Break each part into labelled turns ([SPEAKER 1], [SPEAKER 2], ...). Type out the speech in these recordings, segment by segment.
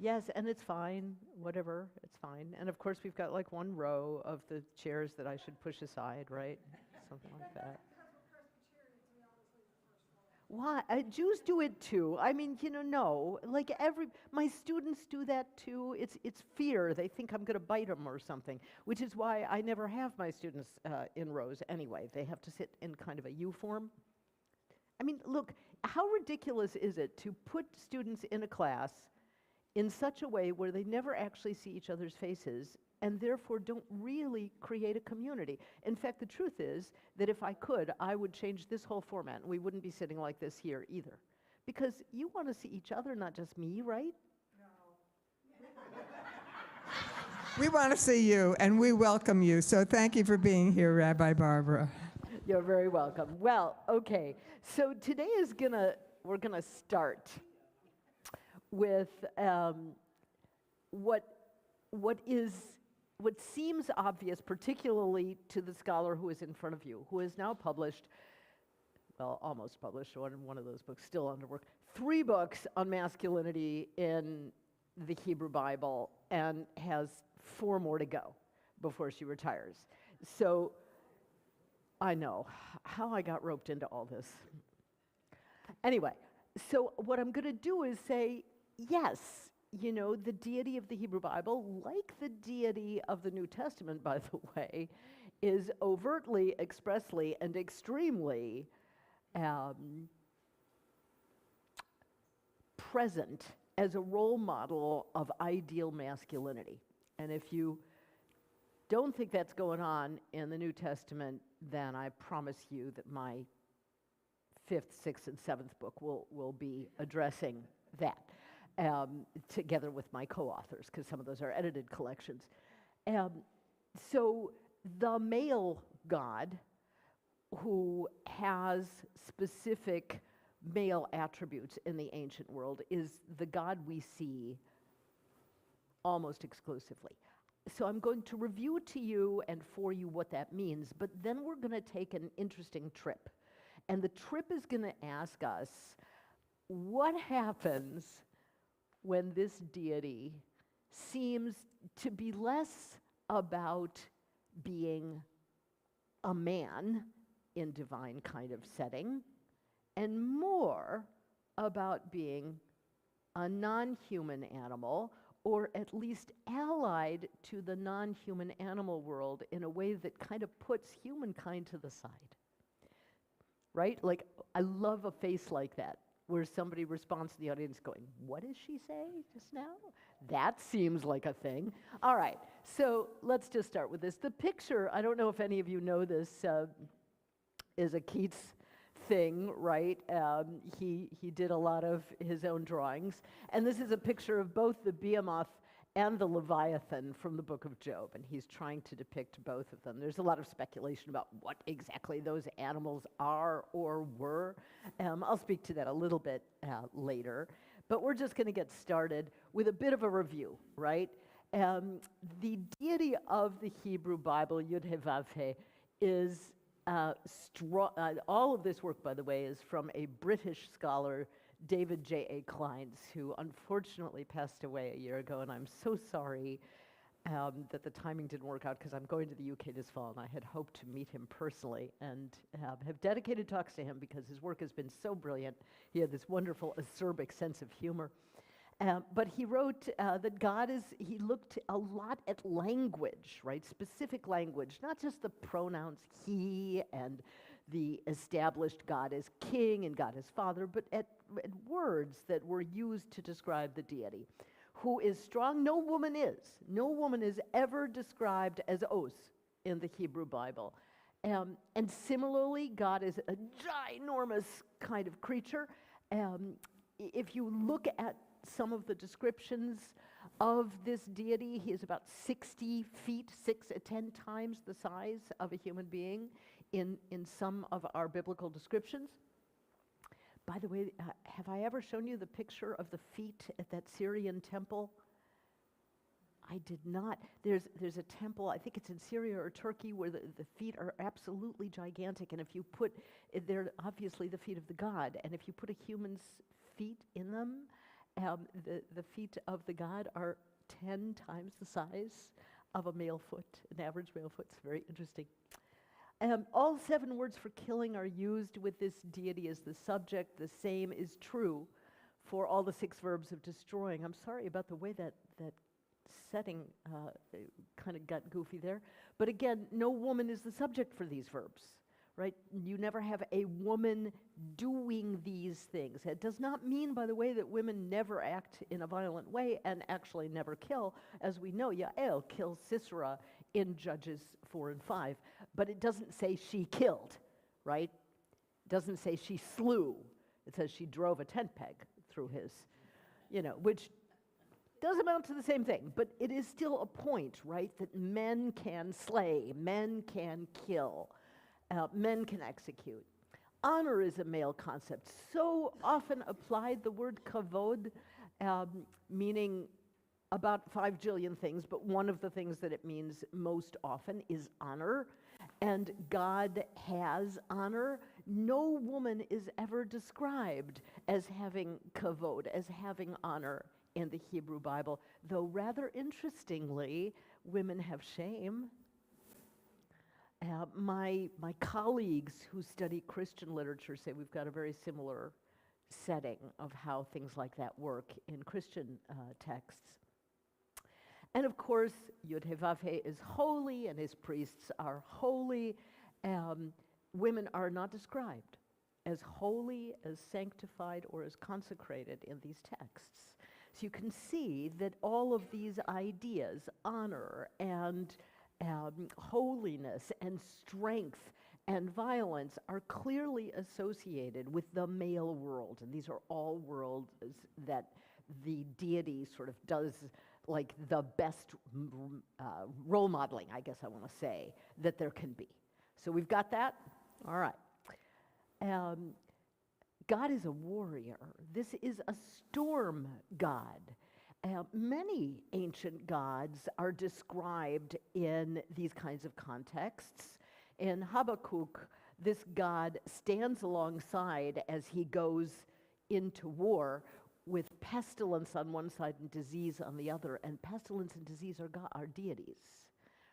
[SPEAKER 1] Yes, and it's fine, whatever, it's fine. And of course, we've got like one row of the chairs that I should push aside, right? Something like that. Why? Jews do it too. I mean, no. Like my students do that too. It's fear. They think I'm going to bite them or something, which is why I never have my students in rows anyway. They have to sit in kind of a U form. I mean, look, how ridiculous is it to put students in a class in such a way where they never actually see each other's faces and therefore don't really create a community? In fact, the truth is that if I could, I would change this whole format and we wouldn't be sitting like this here either. Because you want to see each other, not just me, right?
[SPEAKER 2] We want to see you, and we welcome you. So thank you for being here, Rabbi Barbara.
[SPEAKER 1] You're very welcome. Well, okay. So today we're gonna start with what seems obvious, particularly to the scholar who is in front of you, who has now published, well, almost published, one of those books still under work, 3 books on masculinity in the Hebrew Bible, and has 4 more to go before she retires. So I know how I got roped into all this. Anyway, so what I'm going to do is say, yes, the deity of the Hebrew Bible, like the deity of the New Testament, by the way, is overtly, expressly, and extremely present as a role model of ideal masculinity. And if you don't think that's going on in the New Testament, then I promise you that my 5th, 6th, and 7th book will be addressing that together with my co-authors, because some of those are edited collections. So the male God, who has specific male attributes in the ancient world, is the God we see almost exclusively. So I'm going to review to you and for you what that means, but then we're going to take an interesting trip. And the trip is going to ask us, what happens when this deity seems to be less about being a man in divine kind of setting and more about being a non-human animal, or at least allied to the non-human animal world in a way that kind of puts humankind to the side. Right? Like, I love a face like that, where somebody responds to the audience going, what did she say just now? That seems like a thing. All right, so let's just start with this. The picture, I don't know if any of you know this, is a Keats thing, right? He did a lot of his own drawings. And this is a picture of both the behemoth and the Leviathan from the book of Job, and he's trying to depict both of them. There's a lot of speculation about what exactly those animals are or were. I'll speak to that a little bit later, but we're just going to get started with a bit of a review, right? The deity of the Hebrew Bible, Yud-Heh-Vav-Heh, is all of this work, by the way, is from a British scholar, David J.A. Kleins, who unfortunately passed away a year ago, and I'm so sorry that the timing didn't work out, because I'm going to the UK this fall, and I had hoped to meet him personally and have dedicated talks to him because his work has been so brilliant. He had this wonderful acerbic sense of humor. But he wrote that he looked a lot at language, right? Specific language, not just the pronouns he and the established God as king and God as father, but at words that were used to describe the deity. Who is strong? No woman is. No woman is ever described as os in the Hebrew Bible. And similarly, God is a ginormous kind of creature. If you look at some of the descriptions of this deity, he is about 60 feet, 10 times the size of a human being in some of our biblical descriptions. By the way, have I ever shown you the picture of the feet at that Syrian temple? I did not. There's a temple, I think it's in Syria or Turkey, where the feet are absolutely gigantic, and if you they're obviously the feet of the god, and if you put a human's feet in them, The feet of the god are 10 times the size of a male foot, an average male foot. It's very interesting. All 7 words for killing are used with this deity as the subject. The same is true for all the 6 verbs of destroying. I'm sorry about the way that setting kind of got goofy there. But again, no woman is the subject for these verbs, right? You never have a woman doing these things. It does not mean, by the way, that women never act in a violent way and actually never kill. As we know, Yael kills Sisera in Judges 4 and 5, but it doesn't say she killed, right? It doesn't say she slew. It says she drove a tent peg through his, which does amount to the same thing, but it is still a point, right, that men can slay, men can kill, men can execute. Honor is a male concept, so often applied, the word kavod, meaning about 5 jillion things, but one of the things that it means most often is honor, and God has honor. No woman is ever described as having kavod, as having honor in the Hebrew Bible, though rather interestingly, women have shame. My colleagues who study Christian literature say we've got a very similar setting of how things like that work in Christian texts. And of course, Yud-Heh-Vav-Heh is holy and his priests are holy. Women are not described as holy, as sanctified, or as consecrated in these texts. So you can see that all of these ideas, honor and holiness and strength and violence, are clearly associated with the male world. And these are all worlds that the deity sort of does like the best role modeling, I guess I want to say, that there can be. So we've got that? All right. God is a warrior. This is a storm god. Many ancient gods are described in these kinds of contexts. In Habakkuk, this god stands alongside as he goes into war with pestilence on one side and disease on the other. And pestilence and disease are deities,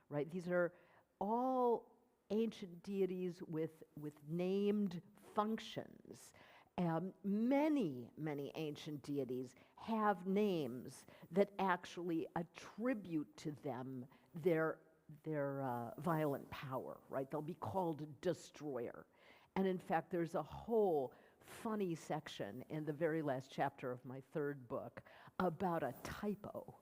[SPEAKER 1] right? These are all ancient deities with named functions. Many ancient deities have names that actually attribute to them their violent power, right? They'll be called destroyer. And in fact, there's a whole funny section in the very last chapter of my 3rd book about a typo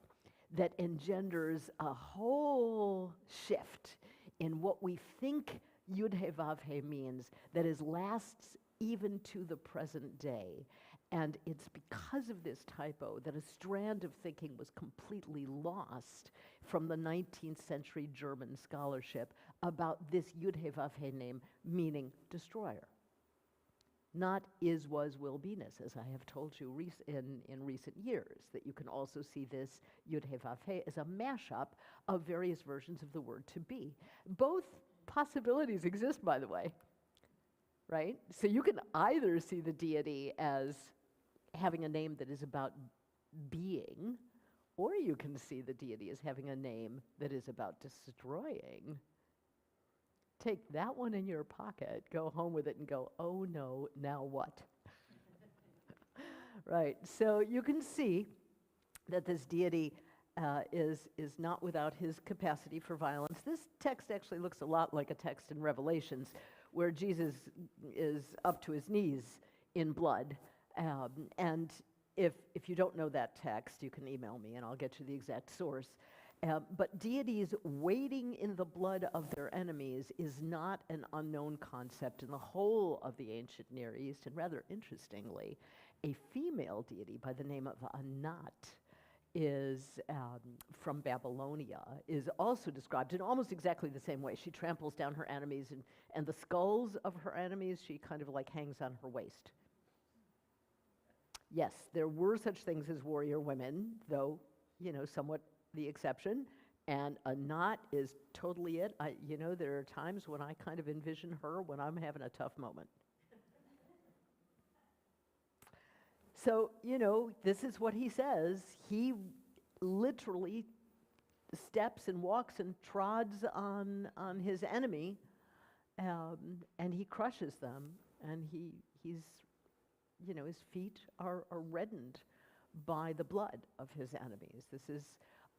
[SPEAKER 1] that engenders a whole shift in what we think Yud-Heh-Vav-Heh means that lasts even to the present day. And it's because of this typo that a strand of thinking was completely lost from the 19th century German scholarship about this Yud-Heh-Vav-Heh name meaning destroyer. Not is, was, will, be-ness, as I have told you in recent years, that you can also see this Yud-Heh-Vav-Heh as a mashup of various versions of the word to be. Both possibilities exist, by the way, right? So you can either see the deity as having a name that is about being, or you can see the deity as having a name that is about destroying. Take that one in your pocket, go home with it and go, oh no, now what? Right, so you can see that this deity is not without his capacity for violence. This text actually looks a lot like a text in Revelations where Jesus is up to his knees in blood. And if you don't know that text, you can email me and I'll get you the exact source. But deities wading in the blood of their enemies is not an unknown concept in the whole of the ancient Near East. And rather interestingly, a female deity by the name of Anat is from Babylonia, is also described in almost exactly the same way. She tramples down her enemies, and the skulls of her enemies she kind of like hangs on her waist. Yes, there were such things as warrior women, though, somewhat the exception, and Anat is totally it. There are times when I kind of envision her when I'm having a tough moment. So, this is what he says. He literally steps and walks and trods on his enemy, and he crushes them, and he's, his feet are reddened by the blood of his enemies. This is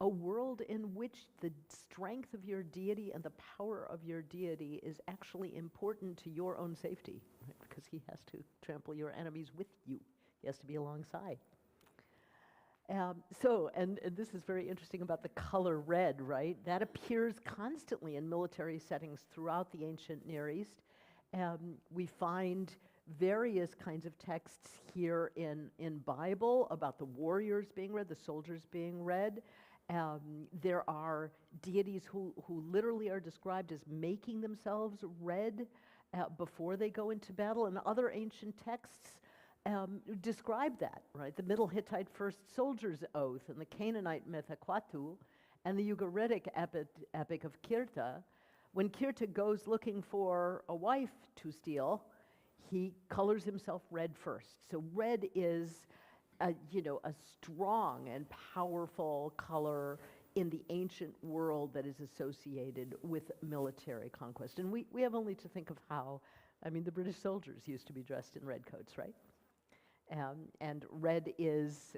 [SPEAKER 1] a world in which the strength of your deity and the power of your deity is actually important to your own safety, right? Because he has to trample your enemies with you. He has to be alongside. And this is very interesting about the color red, right? That appears constantly in military settings throughout the ancient Near East. We find various kinds of texts here in Bible about the warriors being red, the soldiers being red. There are deities who literally are described as making themselves red before they go into battle, and other ancient texts describe that, right? The Middle Hittite first soldier's oath, and the Canaanite myth Akwatu, and the Ugaritic epic of Kirta. When Kirta goes looking for a wife to steal, he colors himself red first. So red is a strong and powerful color in the ancient world that is associated with military conquest. And we have only to think of how, the British soldiers used to be dressed in red coats, right? And red is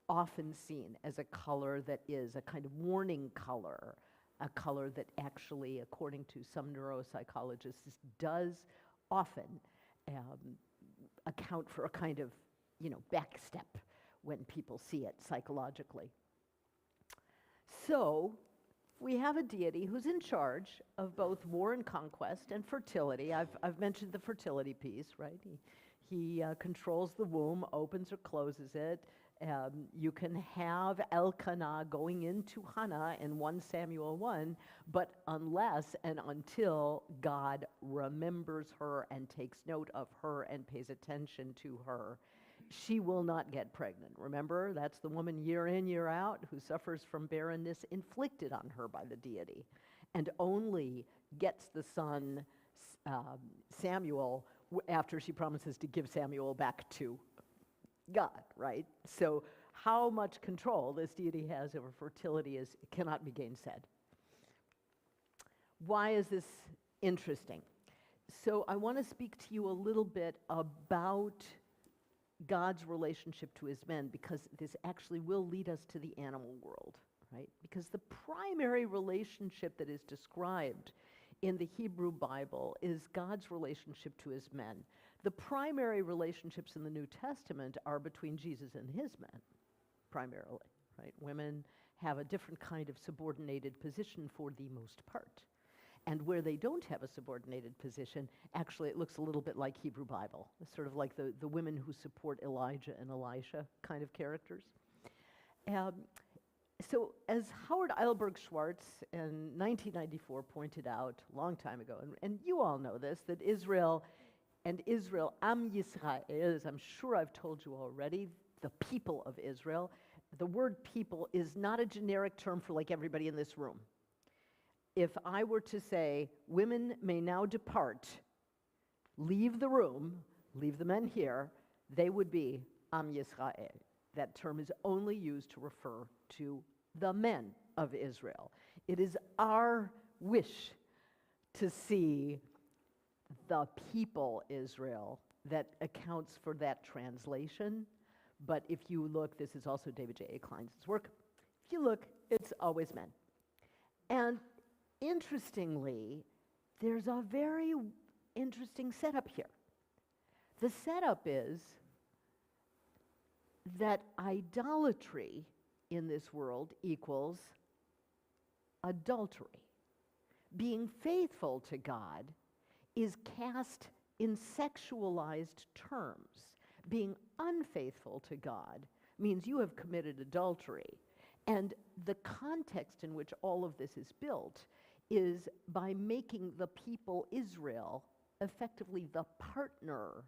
[SPEAKER 1] often seen as a color that is a kind of warning color, a color that actually, according to some neuropsychologists, does often account for a kind of, backstep when people see it psychologically. So we have a deity who's in charge of both war and conquest and fertility. I've mentioned the fertility piece, right? He controls the womb, opens or closes it. You can have Elkanah going into Hannah in 1 Samuel 1, but unless and until God remembers her and takes note of her and pays attention to her, she will not get pregnant. Remember, that's the woman year in, year out who suffers from barrenness inflicted on her by the deity, and only gets the son Samuel after she promises to give Samuel back to God, right? So how much control this deity has over fertility cannot be gainsaid. Why is this interesting? So I want to speak to you a little bit about God's relationship to his men, because this actually will lead us to the animal world, right? Because the primary relationship that is described in the Hebrew Bible is God's relationship to his men. The primary relationships in the New Testament are between Jesus and his men, primarily, right? Women have a different kind of subordinated position for the most part. And where they don't have a subordinated position, actually it looks a little bit like Hebrew Bible. It's sort of like the women who support Elijah and Elisha kind of characters. So as Howard Eilberg Schwartz in 1994 pointed out a long time ago, and you all know this, that Israel, Am Yisrael, as I'm sure I've told you already, the people of Israel. The word people is not a generic term for like everybody in this room. If I were to say, women may now depart, leave the room, leave the men here, they would be Am Yisrael. That term is only used to refer to the men of Israel. It is our wish to see the people Israel that accounts for that translation. But if you look, this is also David J. Klein's work. If you look, it's always men. And interestingly, there's a very interesting setup here. The setup is that idolatry in this world equals adultery. Being faithful to God is cast in sexualized terms. Being unfaithful to God means you have committed adultery. And the context in which all of this is built is by making the people Israel effectively the partner,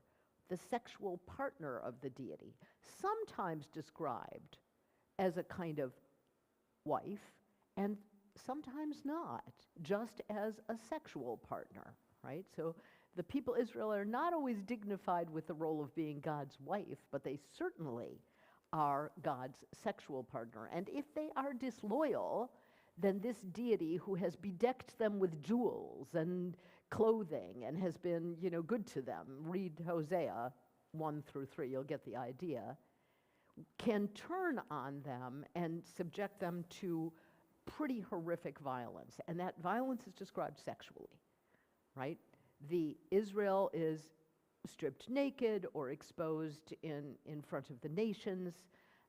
[SPEAKER 1] the sexual partner of the deity, sometimes described as a kind of wife, and sometimes not, just as a sexual partner, right? So The people Israel are not always dignified with the role of being God's wife, but they certainly are God's sexual partner. And if they are disloyal, then this deity who has bedecked them with jewels and clothing and has been, good to them, read Hosea 1 through 3, you'll get the idea, can turn on them and subject them to pretty horrific violence. And that violence is described sexually, right? Israel is stripped naked or exposed in front of the nations.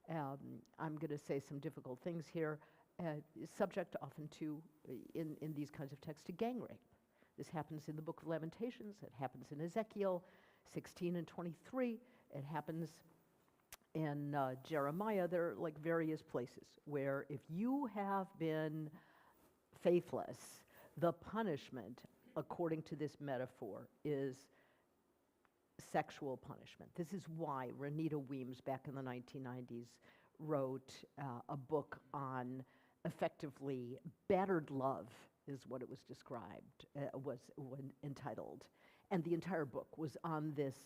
[SPEAKER 1] I'm going to say some difficult things here. Subject often to, in these kinds of texts, to gang rape. This happens in the book of Lamentations. It happens in Ezekiel 16 and 23. It happens in Jeremiah. There are like various places where if you have been faithless, the punishment, according to this metaphor, is sexual punishment. This is why Renita Weems, back in the 1990s, wrote a book on effectively battered love, is what it was described, was entitled. And the entire book was on this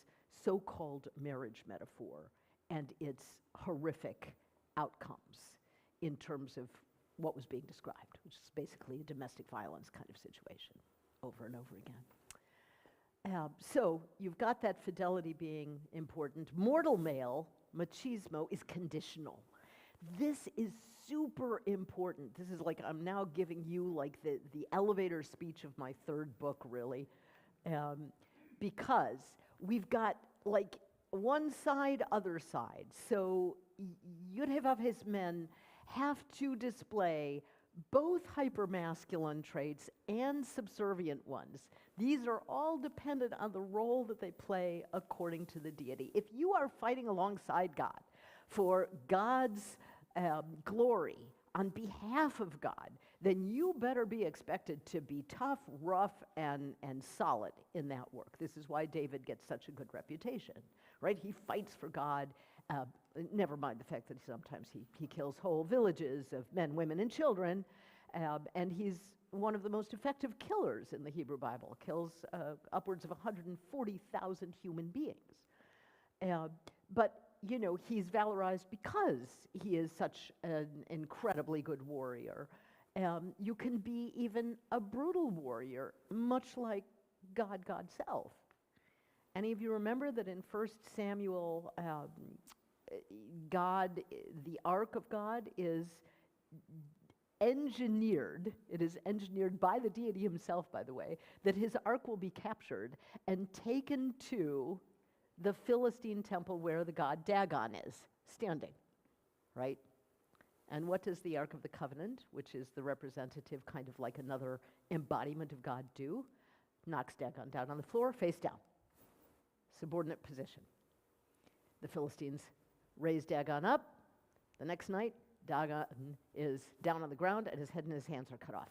[SPEAKER 1] so-called marriage metaphor and its horrific outcomes in terms of what was being described, which is basically a domestic violence kind of situation over and over again. So you've got that fidelity being important. Mortal male, machismo, is conditional. This is super important. This is like, I'm now giving you like the elevator speech of my third book, really, because we've got like one side, other side. So Yud-Heh-Vav-Hes men have to display both hypermasculine traits and subservient ones. These are all dependent on the role that they play according to the deity. If you are fighting alongside God for God's glory on behalf of God, then you better be expected to be tough, rough, and solid in that work. This is why David gets such a good reputation, right? He fights for God. Never mind the fact that sometimes he kills whole villages of men, women, and children, and he's one of the most effective killers in the Hebrew Bible, kills upwards of 140,000 human beings. But he's valorized because he is such an incredibly good warrior. You can be even a brutal warrior, much like God's self. Any of you remember that in 1 Samuel, God, the Ark of God is engineered, it is engineered by the deity himself, by the way, that his Ark will be captured and taken to the Philistine temple where the god Dagon is standing, right? And what does the Ark of the Covenant, which is the representative kind of like another embodiment of God, do? Knocks Dagon down on the floor, face down. Subordinate position. The Philistines raise Dagon up. The next night, Dagon is down on the ground and his head and his hands are cut off.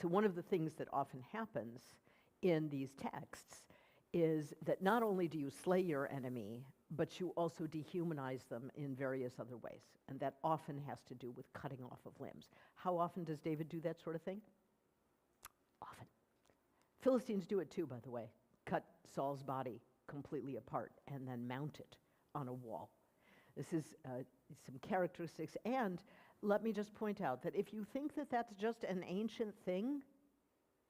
[SPEAKER 1] So one of the things that often happens in these texts is that not only do you slay your enemy, but you also dehumanize them in various other ways. And that often has to do with cutting off of limbs. How often does David do that sort of thing? Often. Philistines do it too, by the way. Cut Saul's body completely apart and then mount it on a wall. This is some characteristics. And let me just point out that if you think that that's just an ancient thing,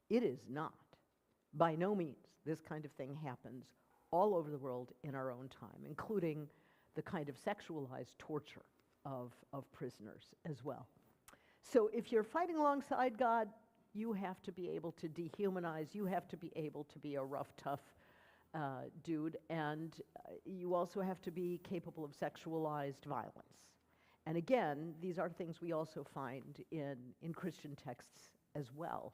[SPEAKER 1] it is not. By no means. This kind of thing happens all over the world in our own time, including the kind of sexualized torture of prisoners as well. So if you're fighting alongside God, you have to be able to dehumanize. You have to be able to be a rough, tough dude. And you also have to be capable of sexualized violence. And again, these are things we also find in Christian texts as well.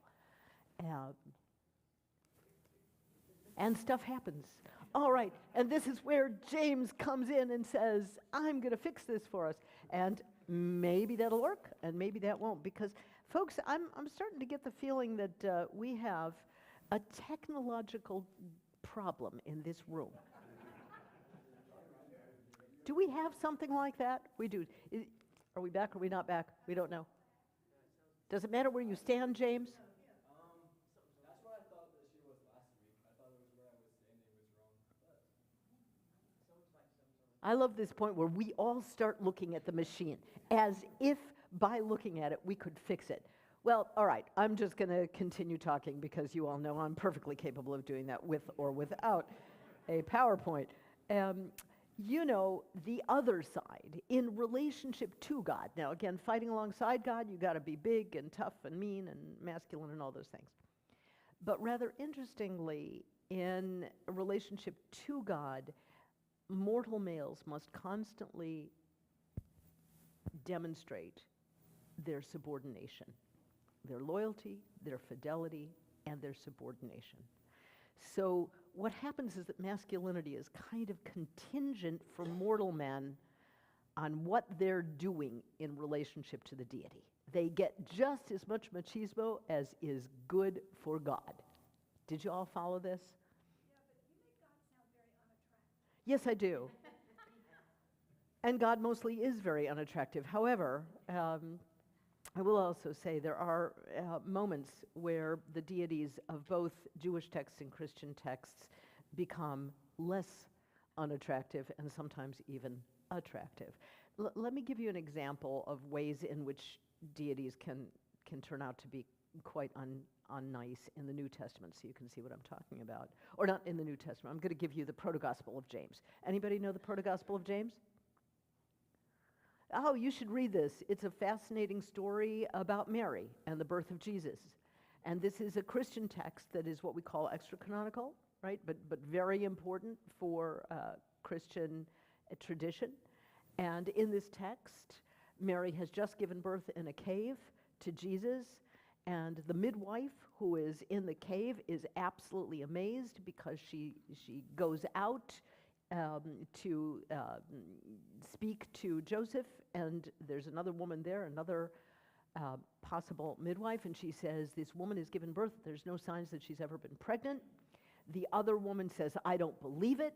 [SPEAKER 1] And stuff happens. All right, and this is where James comes in and says, I'm going to fix this for us. And maybe that'll work, and maybe that won't. Because, folks, I'm starting to get the feeling that we have a technological problem in this room. Do we have something like that? We do. Are we back or are we not back? We don't know. Does it matter where you stand, James? I love this point where we all start looking at the machine as if by looking at it we could fix it. Well, all right, I'm just going to continue talking because you all know I'm perfectly capable of doing that with or without a PowerPoint. You know, the other side, in relationship to God. Now, again, fighting alongside God, you got to be big and tough and mean and masculine and all those things. But rather interestingly, in a relationship to God, mortal males must constantly demonstrate their subordination, their loyalty, their fidelity, and their subordination. So what happens is that masculinity is kind of contingent for mortal men on what they're doing in relationship to the deity. They get just as much machismo as is good for God. Did you all follow this? Yes, I do. And God mostly is very unattractive. However, I will also say there are moments where the deities of both Jewish texts and Christian texts become less unattractive and sometimes even attractive. Let me give you an example of ways in which deities can turn out to be quite unnice in the New Testament, so you can see what I'm talking about. Or not in the New Testament. I'm going to give you the Proto-Gospel of James. Anybody know the Proto-Gospel of James? Oh, you should read this. It's a fascinating story about Mary and the birth of Jesus. And this is a Christian text that is what we call extra-canonical, right? But very important for Christian tradition. And in this text, Mary has just given birth in a cave to Jesus, and the midwife who is in the cave is absolutely amazed because she goes out to speak to Joseph, and there's another woman there, another possible midwife, and she says, this woman has given birth. There's no signs that she's ever been pregnant. The other woman says, I don't believe it.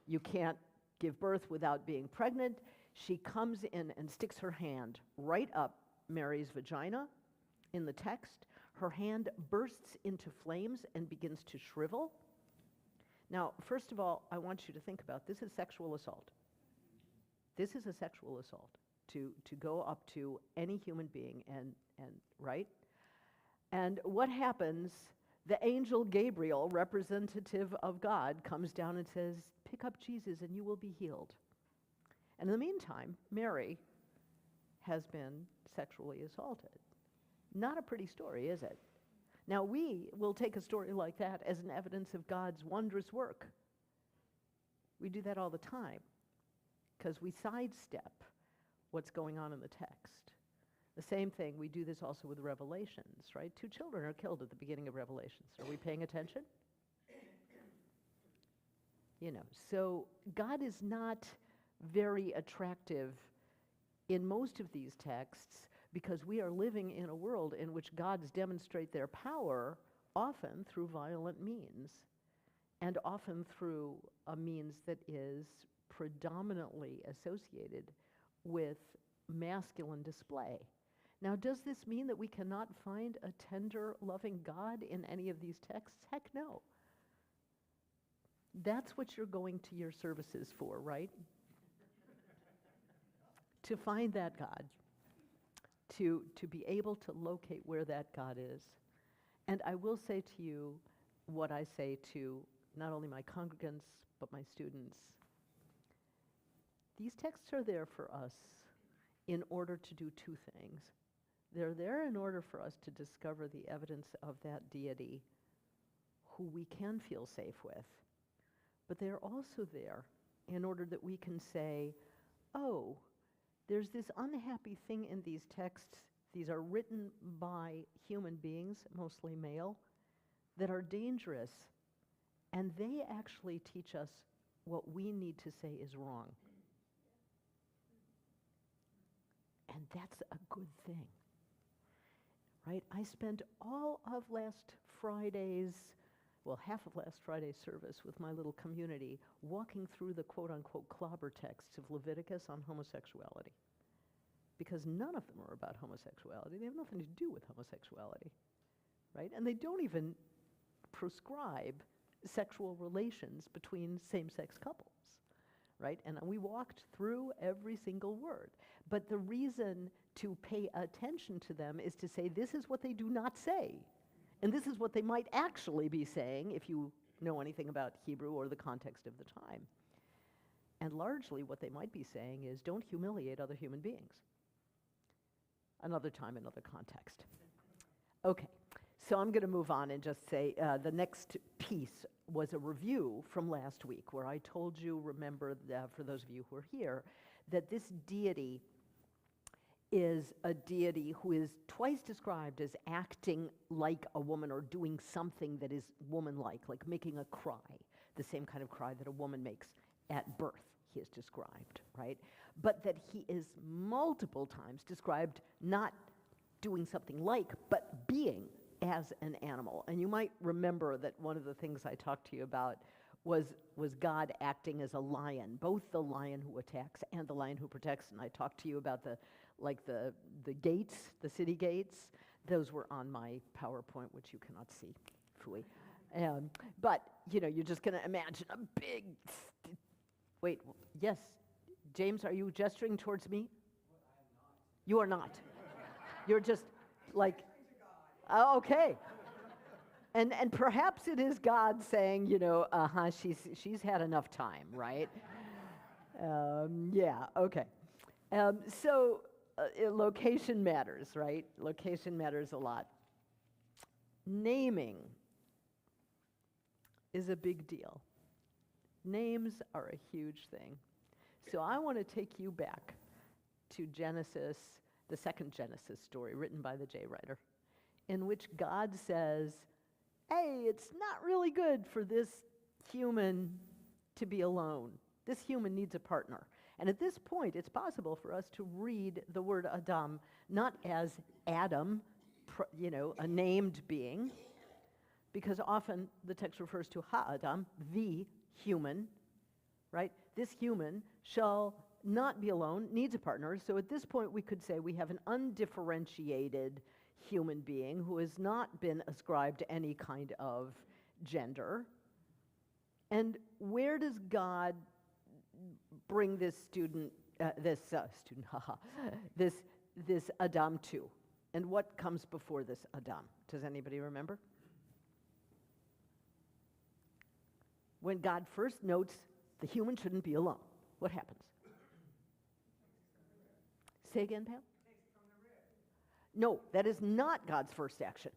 [SPEAKER 1] You can't give birth without being pregnant. She comes in and sticks her hand right up Mary's vagina in the text. Her hand bursts into flames and begins to shrivel. Now, first of all, I want you to think about this is sexual assault. This is a sexual assault to go up to any human being and right? And what happens? The angel Gabriel, representative of God, comes down and says, pick up Jesus and you will be healed. And in the meantime, Mary has been sexually assaulted. Not a pretty story, is it? Now, we will take a story like that as an evidence of God's wondrous work. We do that all the time because we sidestep what's going on in the text. The same thing, we do this also with Revelations, right? 2 children are killed at the beginning of Revelations. Are we paying attention? You know, so God is not very attractive in most of these texts because we are living in a world in which gods demonstrate their power often through violent means and often through a means that is predominantly associated with masculine display. Now, does this mean that we cannot find a tender, loving God in any of these texts? Heck no. That's what you're going to your services for, right? To find that God, to be able to locate where that God is. And I will say to you what I say to not only my congregants, but my students. These texts are there for us in order to do 2 things. They're there in order for us to discover the evidence of that deity who we can feel safe with. But they're also there in order that we can say, oh, there's this unhappy thing in these texts. These are written by human beings, mostly male, that are dangerous. And they actually teach us what we need to say is wrong. And that's a good thing. Right? I spent all of last Friday's, well, half of last Friday's service with my little community walking through the quote-unquote clobber texts of Leviticus on homosexuality. Because none of them are about homosexuality. They have nothing to do with homosexuality. Right? And they don't even prescribe sexual relations between same-sex couples. right? And we walked through every single word. But the reason to pay attention to them is to say, this is what they do not say. And this is what they might actually be saying if you know anything about Hebrew or the context of the time. And largely what they might be saying is, don't humiliate other human beings. Another time, another context. Okay, so I'm going to move on and just say the next piece was a review from last week where I told you, remember, for those of you who are here, that this deity is a deity who is twice described as acting like a woman or doing something that is woman-like, like making a cry, the same kind of cry that a woman makes at birth, he is described, right? But that he is multiple times described not doing something like, but being as an animal. And you might remember that one of the things I talked to you about was God acting as a lion, both the lion who attacks and the lion who protects. And I talked to you about the gates, the city gates. Those were on my PowerPoint, which you cannot see, phooey. But, you know, you're just going to imagine a big, wait, yes, James, are you gesturing towards me? You are not. You're just like, oh, okay. And perhaps it is God saying, you know, she's had enough time, right? Yeah, okay. So location matters, right? Location matters a lot. Naming is a big deal. Names are a huge thing. So I want to take you back to Genesis, the second Genesis story written by the J writer, in which God says, hey, it's not really good for this human to be alone. This human needs a partner. And at this point, it's possible for us to read the word Adam not as Adam, you know, a named being, because often the text refers to Ha-Adam, the human, right? This human shall not be alone, needs a partner. So at this point, we could say we have an undifferentiated human being who has not been ascribed any kind of gender. And where does God bring this this Adam to? And what comes before this Adam? Does anybody remember? When God first notes the human shouldn't be alone, what happens? Say again, Pam? No, that is not God's first action.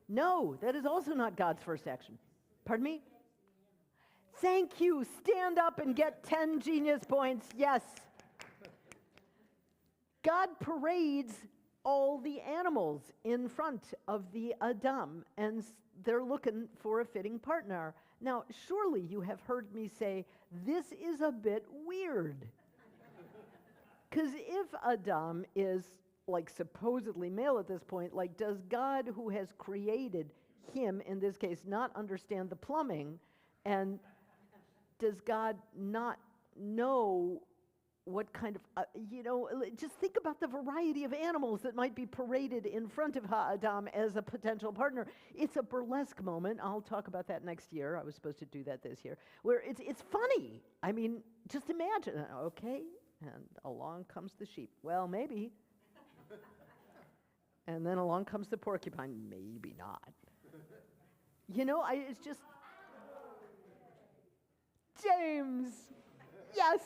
[SPEAKER 1] No, that is also not God's first action. Pardon me? Thank you. Stand up and get 10 genius points. Yes. God parades all the animals in front of the Adam, and they're looking for a fitting partner. Now, surely you have heard me say, this is a bit weird. Because if Adam is like supposedly male at this point, like does God who has created him, in this case, not understand the plumbing? And does God not know what kind of, just think about the variety of animals that might be paraded in front of Ha-Adam as a potential partner. It's a burlesque moment. I'll talk about that next year. I was supposed to do that this year, where it's funny. I mean, just imagine, okay? And along comes the sheep. Well, maybe. And then along comes the porcupine. Maybe not. You know, it's just... James! Yes!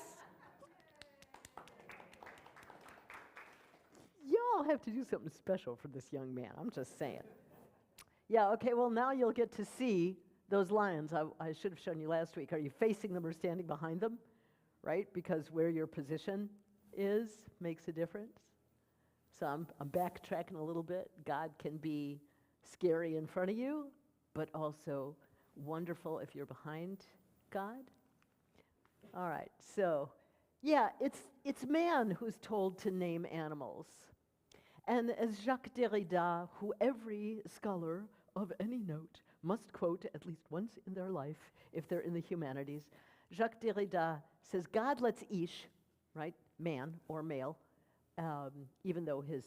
[SPEAKER 1] Y'all have to do something special for this young man. I'm just saying. Yeah, okay, well, now you'll get to see those lions I should have shown you last week. Are you facing them or standing behind them? Right? Because where your position is makes a difference. So I'm backtracking a little bit. God can be scary in front of you, but also wonderful if you're behind God. All right, so yeah, it's man who's told to name animals. And as Jacques Derrida, who every scholar of any note must quote at least once in their life if they're in the humanities, Jacques Derrida says, God lets Ish, right, man or male, even though his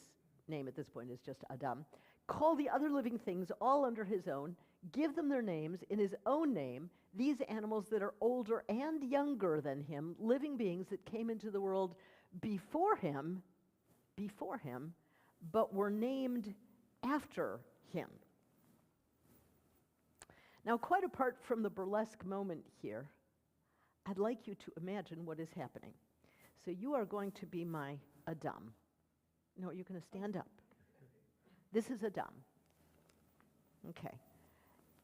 [SPEAKER 1] name at this point is just Adam, call the other living things all under his own, give them their names in his own name, these animals that are older and younger than him, living beings that came into the world before him, but were named after him. Now, quite apart from the burlesque moment here, I'd like you to imagine what is happening. So you are going to be my Adam. No, you're going to stand up. This is Adam. Okay.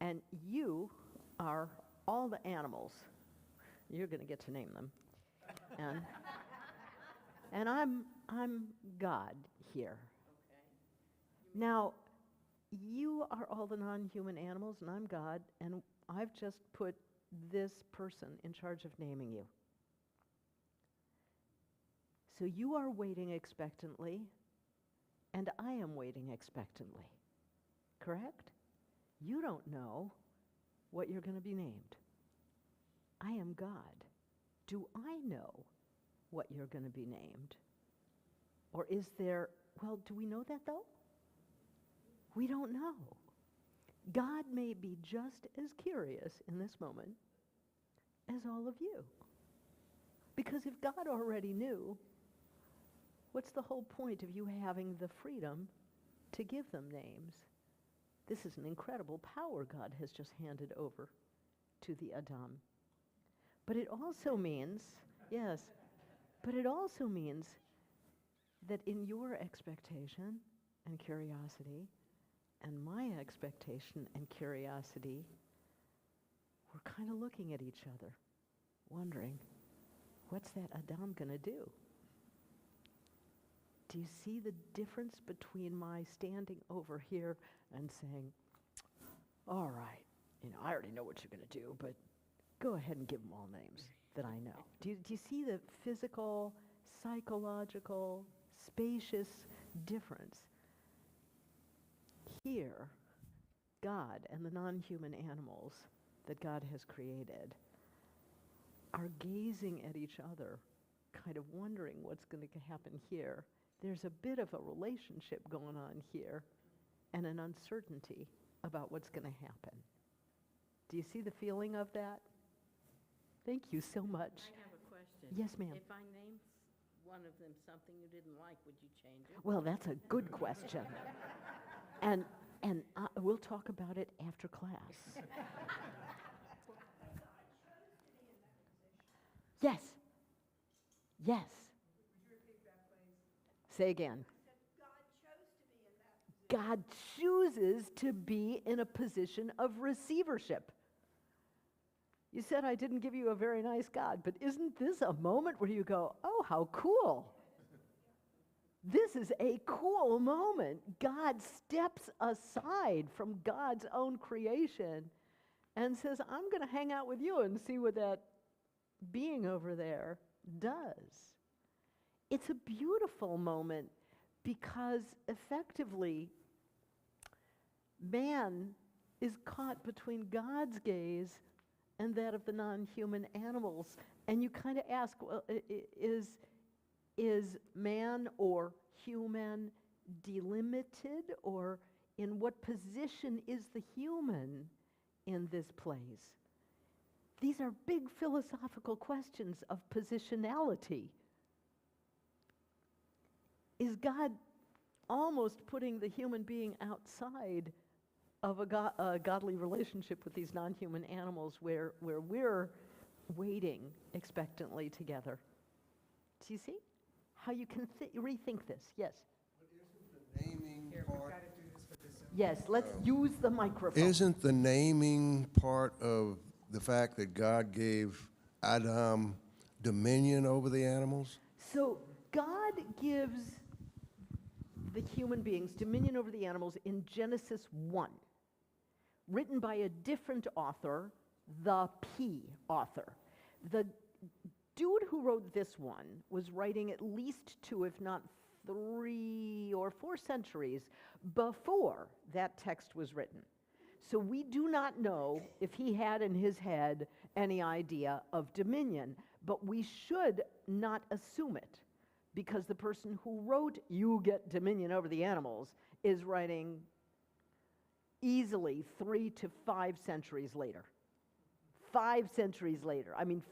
[SPEAKER 1] And you are all the animals. You're going to get to name them. And I'm God here. Okay. Now, you are all the non-human animals, and I'm God, and I've just put this person in charge of naming you. So you are waiting expectantly, and I am waiting expectantly. Correct? You don't know what you're going to be named. I am God. Do I know what you're going to be named? Or is there, well, do we know that though? We don't know. God may be just as curious in this moment as all of you. Because if God already knew, what's the whole point of you having the freedom to give them names? This is an incredible power God has just handed over to the Adam. But it also means, yes, but it also means that in your expectation and curiosity, and my expectation and curiosity, we're kind of looking at each other, wondering, what's that Adam going to do? Do you see the difference between my standing over here and saying, all right, I already know what you're going to do, but go ahead and give them all names that I know. Do you see the physical, psychological, spacious difference? Here, God and the non-human animals that God has created are gazing at each other, kind of wondering what's going to happen here. There's a bit of a relationship going on here and an uncertainty about what's going to happen. Do you see the feeling of that? Thank you so much.
[SPEAKER 3] I have a question.
[SPEAKER 1] Yes, ma'am.
[SPEAKER 3] If I named one of them something you didn't like, would you change it?
[SPEAKER 1] Well, that's a good question. And we'll talk about it after class. Yes. Yes.
[SPEAKER 2] Would you repeat that, please?
[SPEAKER 1] Say again.
[SPEAKER 2] God chose to be in that position.
[SPEAKER 1] God chooses to be in a position of receivership. You said I didn't give you a very nice God, but isn't this a moment where you go, oh, how cool? This is a cool moment. God steps aside from God's own creation and says, I'm going to hang out with you and see what that being over there does. It's a beautiful moment because effectively man is caught between God's gaze and that of the non-human animals. And you kind of ask, well, is man or human delimited, or in what position is the human in this place? These are big philosophical questions of positionality. Is God almost putting the human being outside of a godly relationship with these non-human animals where we're waiting expectantly together? Do you see how you can rethink this? Yes?
[SPEAKER 4] But isn't the naming part,
[SPEAKER 1] Yes, let's use the microphone.
[SPEAKER 4] isn't the naming part of the fact that God gave Adam dominion over the animals?
[SPEAKER 1] So God gives the human beings dominion over the animals in Genesis 1, written by a different author, the P author. The dude who wrote this one was writing at least 2, if not 3 or 4 centuries before that text was written. So we do not know if he had in his head any idea of dominion, but we should not assume it, because the person who wrote "you get dominion over the animals" is writing easily 3 to 5 centuries later. 5 centuries later. I mean,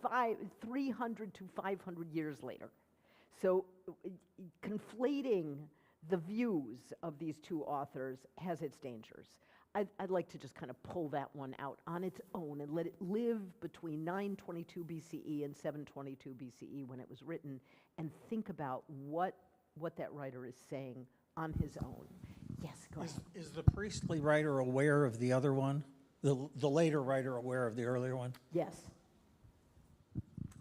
[SPEAKER 1] 300 to 500 years later. So conflating the views of these two authors has its dangers. I'd like to just kind of pull that one out on its own and let it live between 922 BCE and 722 BCE when it was written, and think about what that writer is saying on his own. Yes, go ahead.
[SPEAKER 5] Is the priestly writer aware of the other one? The later writer aware of the earlier one?
[SPEAKER 1] Yes.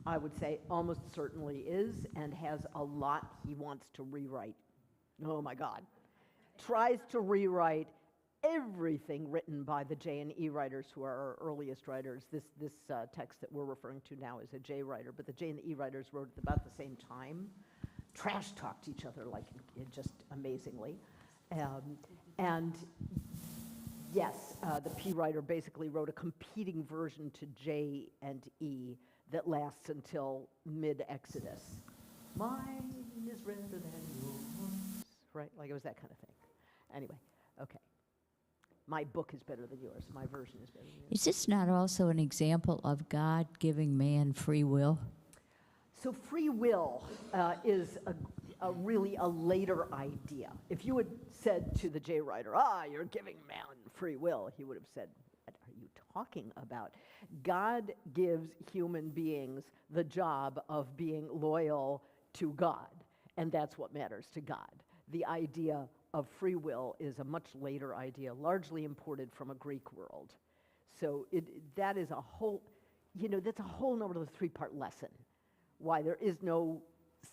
[SPEAKER 1] I would say almost certainly is, and has a lot he wants to rewrite. Oh my God. Tries to rewrite everything written by the J and E writers, who are our earliest writers. This text that we're referring to now is a J writer, but the J and the E writers wrote at about the same time. Trash talked each other like just amazingly. And yes, the P writer basically wrote a competing version to J and E that lasts until mid-Exodus. Mine is redder than yours, right? Like it was that kind of thing. Anyway, okay. My book is better than yours. My version is better than yours.
[SPEAKER 6] Is this not also an example of God giving man free will?
[SPEAKER 1] So free will is really a later idea. If you had said to the J writer, you're giving man free will, he would have said, what are you talking about? God gives human beings the job of being loyal to God, and that's what matters to God. The idea of free will is a much later idea, largely imported from a Greek world. So that is a whole, that's a whole nother 3-part lesson, why there is no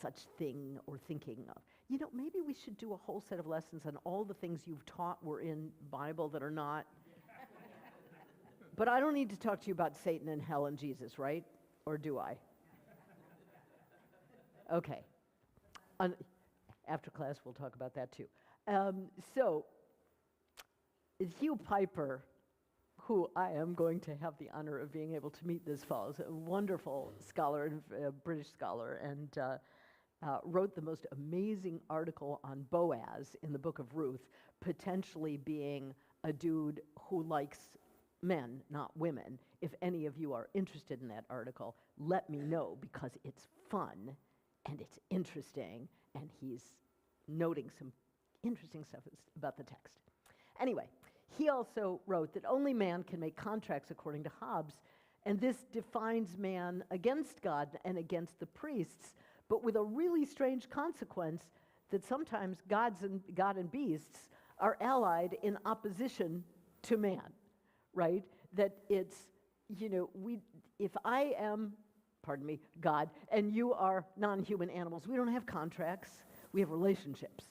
[SPEAKER 1] such thing or thinking of. Maybe we should do a whole set of lessons on all the things you've taught were in Bible that are not. But I don't need to talk to you about Satan and hell and Jesus, right? Or do I? Okay. After class, we'll talk about that too. So, Hugh Piper, who I am going to have the honor of being able to meet this fall, is a wonderful scholar, British scholar, and wrote the most amazing article on Boaz in the book of Ruth, potentially being a dude who likes men, not women. If any of you are interested in that article, let me know, because it's fun and it's interesting, and he's noting some interesting stuff about the text. Anyway, he also wrote that only man can make contracts according to Hobbes, and this defines man against God and against the priests, but with a really strange consequence that sometimes God and beasts are allied in opposition to man, right? That it's, if I am, pardon me, God, and you are non-human animals, we don't have contracts, we have relationships,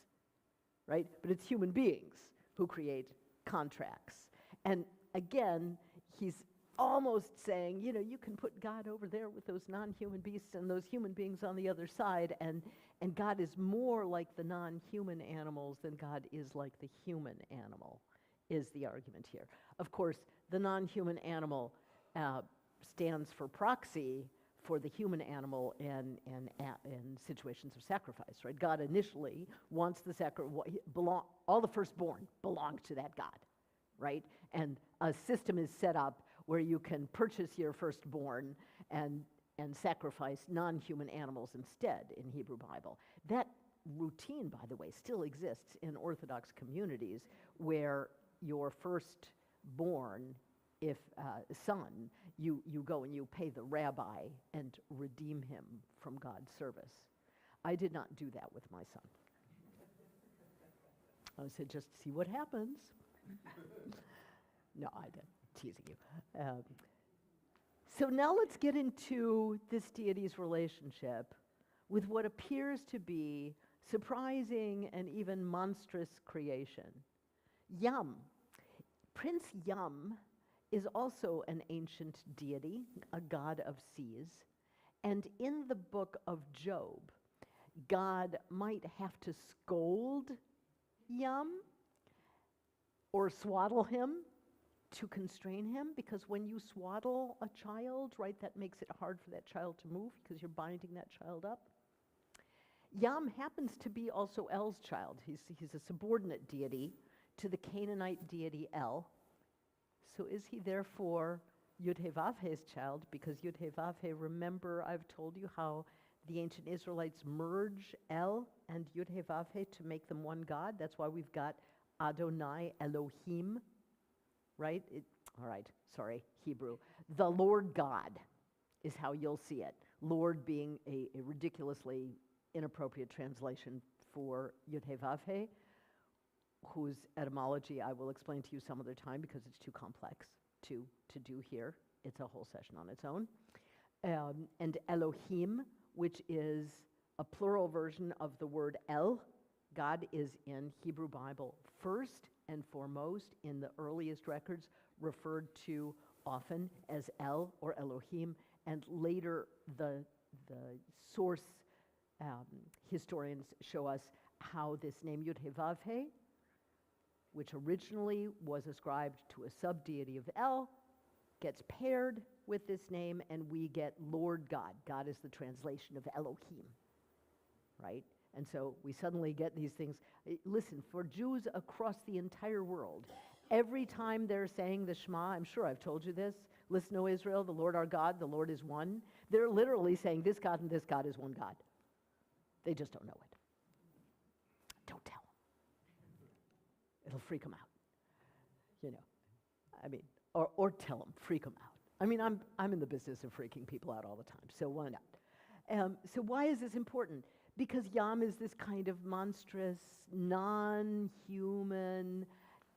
[SPEAKER 1] right? But it's human beings who create contracts. And again, he's almost saying, you can put God over there with those non-human beasts and those human beings on the other side, and God is more like the non-human animals than God is like the human animal, is the argument here. Of course, the non-human animal stands for proxy for the human animal in situations of sacrifice, right? God initially wants the all the firstborn belong to that God, right? And a system is set up where you can purchase your firstborn and sacrifice non-human animals instead in Hebrew Bible. That routine, by the way, still exists in Orthodox communities, where your firstborn, if son, you go and you pay the rabbi and redeem him from God's service. I did not do that with my son. I said, just see what happens. No, I didn't. Teasing you. So now let's get into this deity's relationship with what appears to be surprising and even monstrous creation. Yam. Prince Yam is also an ancient deity, a god of seas. And in the book of Job, God might have to scold Yam or swaddle him to constrain him, because when you swaddle a child, right, that makes it hard for that child to move because you're binding that child up. Yam happens to be also El's child. He's a subordinate deity to the Canaanite deity El. So is he therefore Yud-Heh-Vav-Heh's child? Because Yud-Heh-Vav-Heh, remember I've told you how the ancient Israelites merge El and Yud-Heh-Vav-Heh to make them one God. That's why we've got Adonai Elohim, right? All right, sorry, Hebrew. The Lord God is how you'll see it. Lord being a ridiculously inappropriate translation for Yud-Heh-Vav-Heh, whose etymology I will explain to you some other time because it's too complex to do here. It's a whole session on its own. And Elohim, which is a plural version of the word El. God is in Hebrew Bible first and foremost in the earliest records referred to often as El or Elohim, and later the source historians show us how this name Yud-Heh-Vav-Heh, which originally was ascribed to a sub-deity of El, gets paired with this name, and we get Lord God. God is the translation of Elohim, right? And so we suddenly get these things. Listen, for Jews across the entire world, every time they're saying the Shema, I'm sure I've told you this, listen, O Israel, the Lord our God, the Lord is one. They're literally saying this God and this God is one God. They just don't know it. Don't tell them. It'll freak them out. You know, I mean, or tell them, freak them out. I mean, I'm in the business of freaking people out all the time, so why not? So why is this important? Because Yam is this kind of monstrous, non-human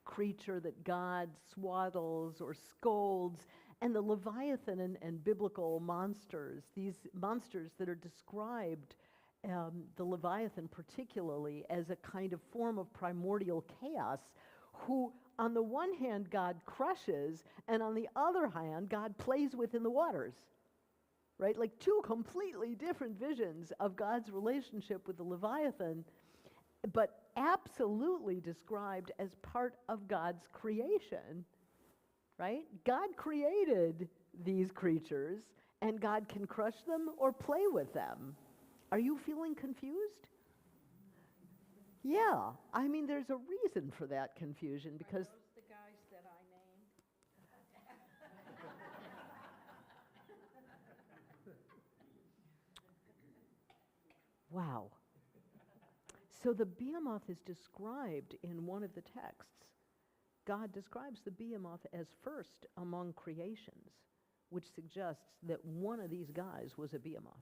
[SPEAKER 1] creature that God swaddles or scolds, and the Leviathan and biblical monsters, these monsters that are described, the Leviathan particularly, as a kind of form of primordial chaos, who on the one hand God crushes, and on the other hand God plays with in the waters. Right? Like two completely different visions of God's relationship with the Leviathan, but absolutely described as part of God's creation. Right? God created these creatures, and God can crush them or play with them. Are you feeling confused? Yeah. I mean, there's a reason for that confusion, because
[SPEAKER 3] Are those the guys that I named?
[SPEAKER 1] wow. So the behemoth is described in one of the texts. God describes the behemoth as first among creations, which suggests that one of these guys was a behemoth.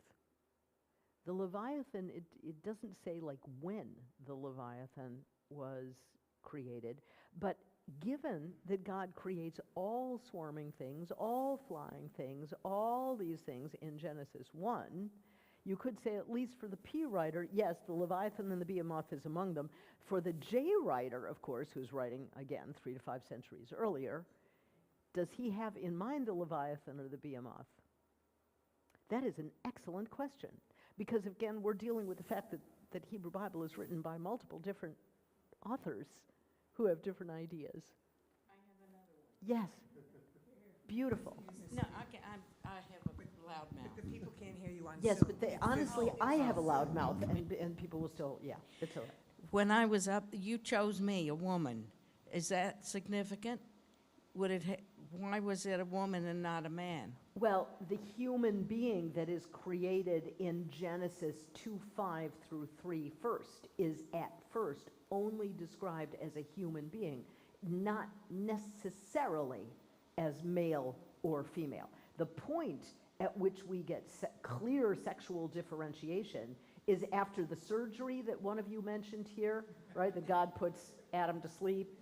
[SPEAKER 1] The Leviathan, it doesn't say like when the Leviathan was created, but given that God creates all swarming things, all flying things, all these things in Genesis 1, you could say, at least for the P writer, yes, the Leviathan and the behemoth is among them. For the J writer, of course, who's writing, again, 3 to 5 centuries earlier, does he have in mind the Leviathan or the behemoth? That is an excellent question. Because, again, we're dealing with the fact that Hebrew Bible is written by multiple different authors who have different ideas.
[SPEAKER 3] I have another one.
[SPEAKER 1] Yes. Beautiful.
[SPEAKER 3] No, I have a loud mouth.
[SPEAKER 2] The people can't hear you on
[SPEAKER 1] Yes,
[SPEAKER 2] Zoom.
[SPEAKER 1] but they, honestly, I have a loud mouth, and people will still, yeah, it's all right.
[SPEAKER 3] When I was up, you chose me, a woman. Is that significant? Why was it a woman and not a man?
[SPEAKER 1] Well, the human being that is created in Genesis 2:5 through 3 first is at first only described as a human being, not necessarily as male or female. The point at which we get clear sexual differentiation is after the surgery that one of you mentioned here, right? That God puts Adam to sleep,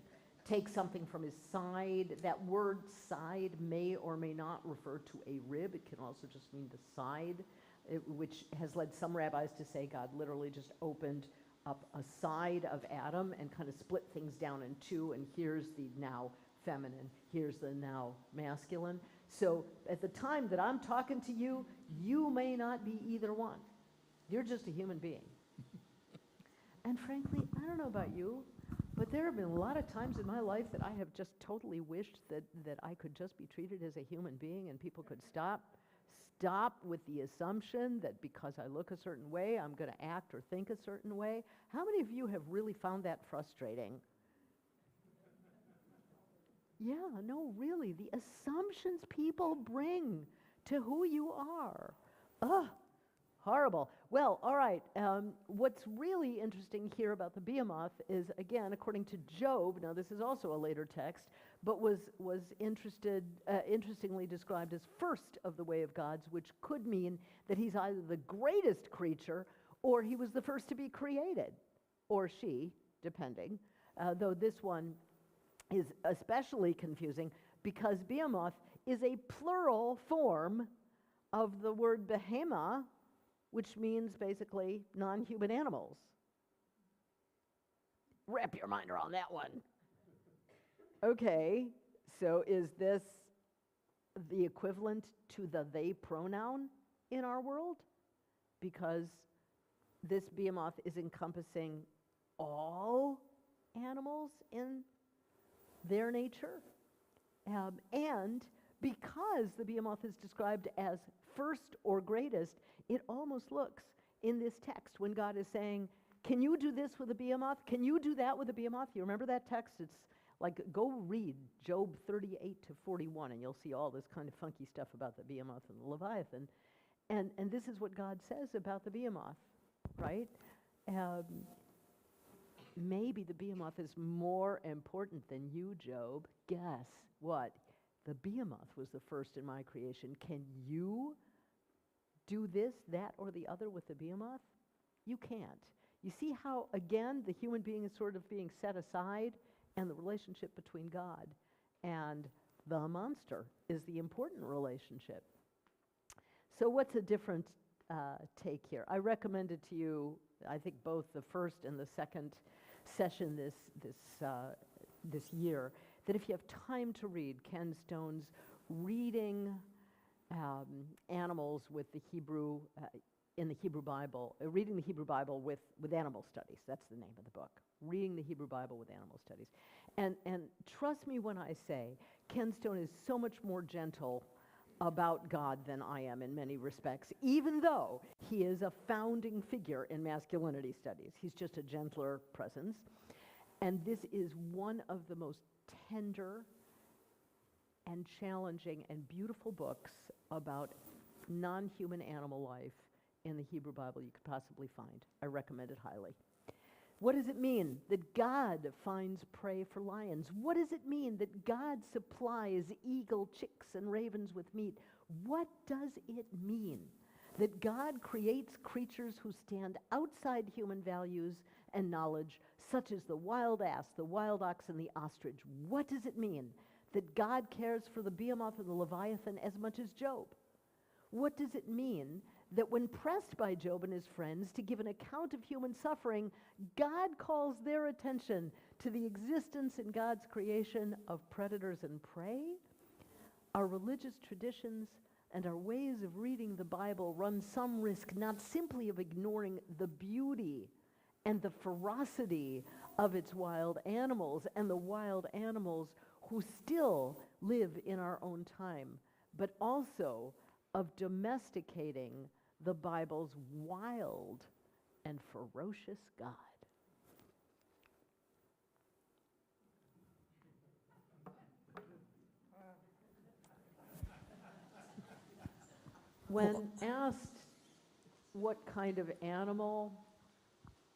[SPEAKER 1] takes something from his side. That word side may or may not refer to a rib. It can also just mean the side, which has led some rabbis to say God literally just opened up a side of Adam and kind of split things down in two, and here's the now feminine, here's the now masculine. So at the time that I'm talking to you, you may not be either one. You're just a human being. And frankly, I don't know about you, but there have been a lot of times in my life that I have just totally wished that I could just be treated as a human being, and people could stop with the assumption that because I look a certain way, I'm going to act or think a certain way. How many of you have really found that frustrating? Yeah, no, really, the assumptions people bring to who you are. Ugh, horrible. Well, all right, what's really interesting here about the behemoth is, again, according to Job, now this is also a later text, but was interestingly described as first of the way of gods, which could mean that he's either the greatest creature or he was the first to be created, or she, depending, though this one is especially confusing because behemoth is a plural form of the word behema, which means basically non-human animals. Wrap your mind around that one. Okay, so is this the equivalent to the they pronoun in our world? Because this behemoth is encompassing all animals in their nature. And because the behemoth is described as first or greatest, it almost looks in this text when God is saying, can you do this with a behemoth? Can you do that with a behemoth? You remember that text? It's like, go read Job 38 to 41, and you'll see all this kind of funky stuff about the behemoth and the Leviathan. And this is what God says about the behemoth, right? Maybe the behemoth is more important than you, Job. Guess what? The behemoth was the first in my creation. Can you do this, that, or the other with the behemoth? You can't. You see how, again, the human being is sort of being set aside, and the relationship between God and the monster is the important relationship. So what's a different take here? I recommended to you, I think both the first and the second session this year, that if you have time to read Ken Stone's Reading Animals with the Hebrew in the Hebrew Bible, Reading the Hebrew Bible with Animal Studies. That's the name of the book. Reading the Hebrew Bible with Animal Studies. And trust me when I say, Ken Stone is so much more gentle about God than I am in many respects, even though he is a founding figure in masculinity studies. He's just a gentler presence. And this is one of the most tender and challenging and beautiful books about non-human animal life in the Hebrew Bible you could possibly find. I recommend it highly. What does it mean that God finds prey for lions? What does it mean that God supplies eagle, chicks, and ravens with meat? What does it mean that God creates creatures who stand outside human values and knowledge, such as the wild ass, the wild ox, and the ostrich? What does it mean that God cares for the behemoth and the Leviathan as much as Job? What does it mean that when pressed by Job and his friends to give an account of human suffering, God calls their attention to the existence in God's creation of predators and prey? Our religious traditions and our ways of reading the Bible run some risk not simply of ignoring the beauty and the ferocity of its wild animals and the wild animals who still live in our own time, but also of domesticating the Bible's wild and ferocious God. When asked what kind of animal,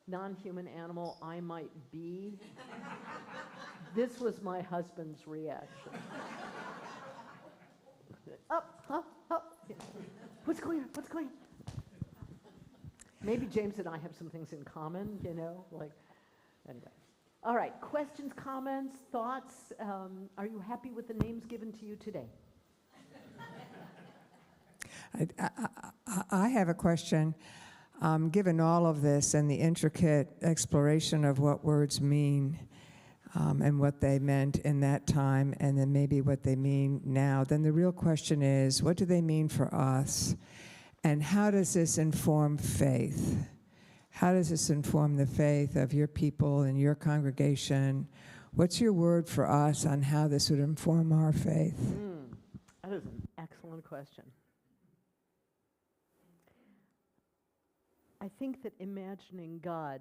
[SPEAKER 1] non-human animal, I might be, this was my husband's reaction. Up, up, up. What's going on? What's going on? Maybe James and I have some things in common, like, anyway. All right, questions, comments, thoughts? Are you happy with the names given to you today?
[SPEAKER 2] I have a question. Given all of this and the intricate exploration of what words mean and what they meant in that time and then maybe what they mean now, then the real question is, what do they mean for us? And how does this inform faith? How does this inform the faith of your people and your congregation? What's your word for us on how this would inform our faith?
[SPEAKER 1] That is an excellent question. I think that imagining God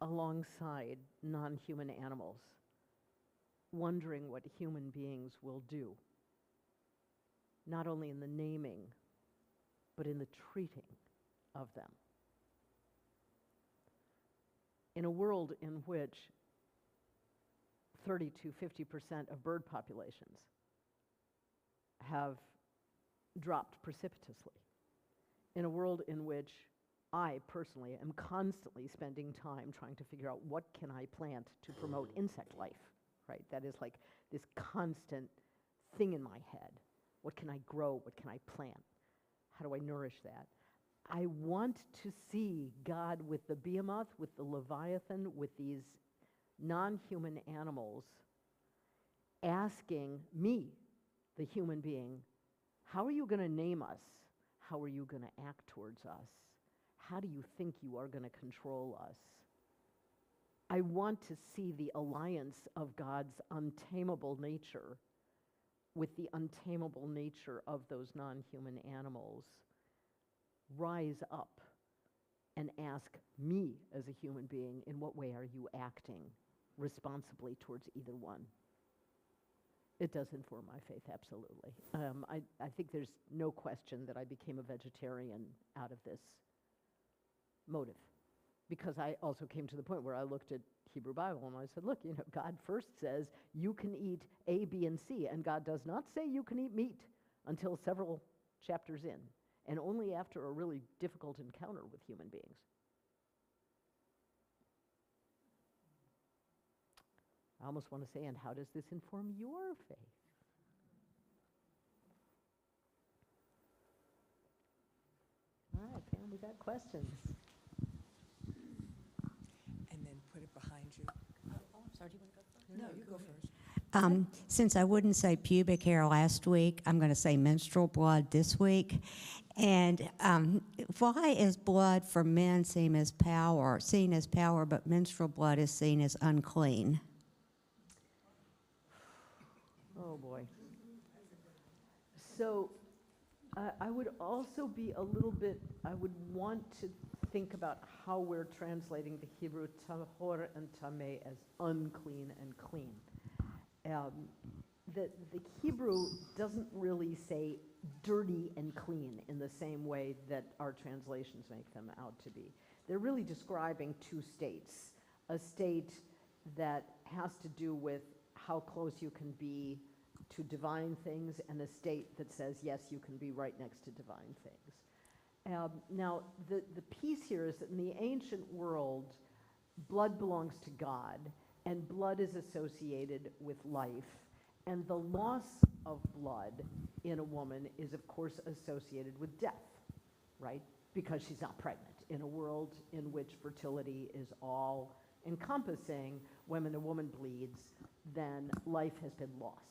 [SPEAKER 1] alongside non-human animals wondering what human beings will do, not only in the naming, but in the treating of them. In a world in which 30 to 50% of bird populations have dropped precipitously, in a world in which I personally am constantly spending time trying to figure out what can I plant to promote insect life, right? That is like this constant thing in my head. What can I grow? What can I plant? How do I nourish that? I want to see God with the behemoth, with the leviathan, with these non-human animals, asking me, the human being, how are you going to name us? How are you going to act towards us? How do you think you are going to control us? I want to see the alliance of God's untamable nature with the untamable nature of those non-human animals rise up and ask me as a human being, in what way are you acting responsibly towards either one? It does inform my faith, absolutely. I think there's no question that I became a vegetarian out of this motive, because I also came to the point where I looked at Hebrew Bible and I said, look, you know, God first says you can eat A, B, and C, and God does not say you can eat meat until several chapters in, and only after a really difficult encounter with human beings. I almost want to say, and how does this inform your faith? All right, Pam, we got questions.
[SPEAKER 2] And then put it behind you.
[SPEAKER 6] Oh, I'm sorry, do you want to go first?
[SPEAKER 2] No, you go first.
[SPEAKER 7] Since I wouldn't say pubic hair last week, I'm going to say menstrual blood this week. And why is blood for men seen as power, but menstrual blood is seen as unclean?
[SPEAKER 1] Oh, boy. So I would also be a little bit, I would want to think about how we're translating the Hebrew tahor and tameh as unclean and clean. The Hebrew doesn't really say dirty and clean in the same way that our translations make them out to be. They're really describing two states, a state that has to do with how close you can be to divine things, and a state that says, yes, you can be right next to divine things. Now, the piece here is that in the ancient world, blood belongs to God, and blood is associated with life. And the loss of blood in a woman is, of course, associated with death, right? Because she's not pregnant. In a world in which fertility is all encompassing, when a woman bleeds, then life has been lost.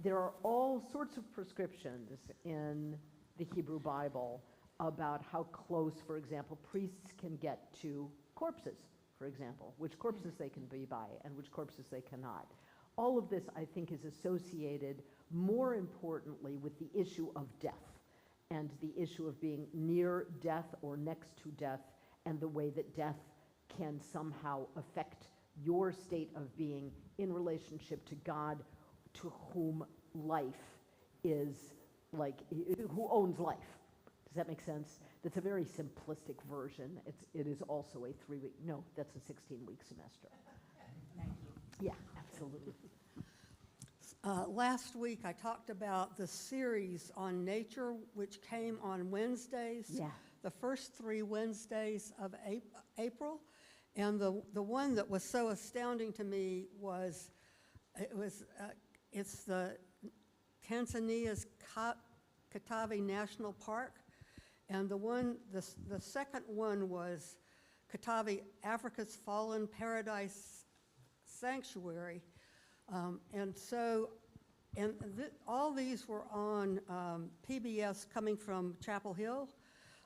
[SPEAKER 1] There are all sorts of prescriptions in the Hebrew Bible about how close, for example, priests can get to corpses, for example, which corpses they can be by and which corpses they cannot. All of this, I think, is associated more importantly with the issue of death and the issue of being near death or next to death, and the way that death can somehow affect your state of being in relationship to God, to whom life is, like, who owns life. Does that make sense? That's a very simplistic version. It is also a 3-week, no, that's a 16-week semester.
[SPEAKER 6] Thank you.
[SPEAKER 1] Yeah, absolutely.
[SPEAKER 8] Last week, I talked about the series on nature, which came on Wednesdays.
[SPEAKER 1] Yeah.
[SPEAKER 8] The first 3 Wednesdays of April. And the one that was so astounding to me was, it's the Tanzania's Katavi National Park. And the second one was Katavi, Africa's Fallen Paradise Sanctuary. All these were on PBS coming from Chapel Hill,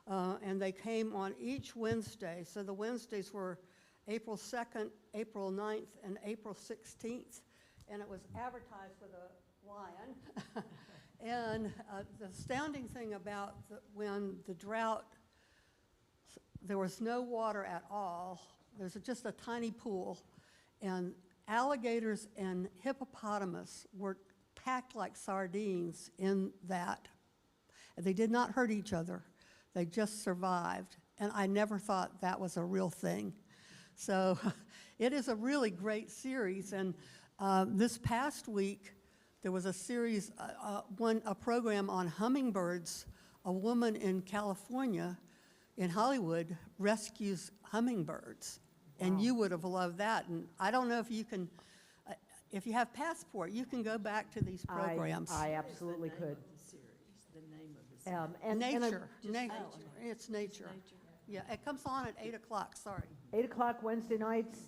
[SPEAKER 8] and they came on each Wednesday. So the Wednesdays were April 2nd, April 9th, and April 16th, and it was advertised with a lion. And the astounding thing about when the drought, there was no water at all. There's just a tiny pool, and alligators and hippopotamus were packed like sardines in that. They did not hurt each other. They just survived. And I never thought that was a real thing. So it is a really great series. And this past week, there was a series, a program on hummingbirds. A woman in California, in Hollywood, rescues hummingbirds. And you would have loved that. And I don't know if you can, if you have Passport, you can go back to these programs.
[SPEAKER 1] I absolutely could.
[SPEAKER 3] The name of the
[SPEAKER 8] Nature. It's Nature. Yeah, it comes on at 8 o'clock, sorry.
[SPEAKER 1] 8 o'clock Wednesday nights.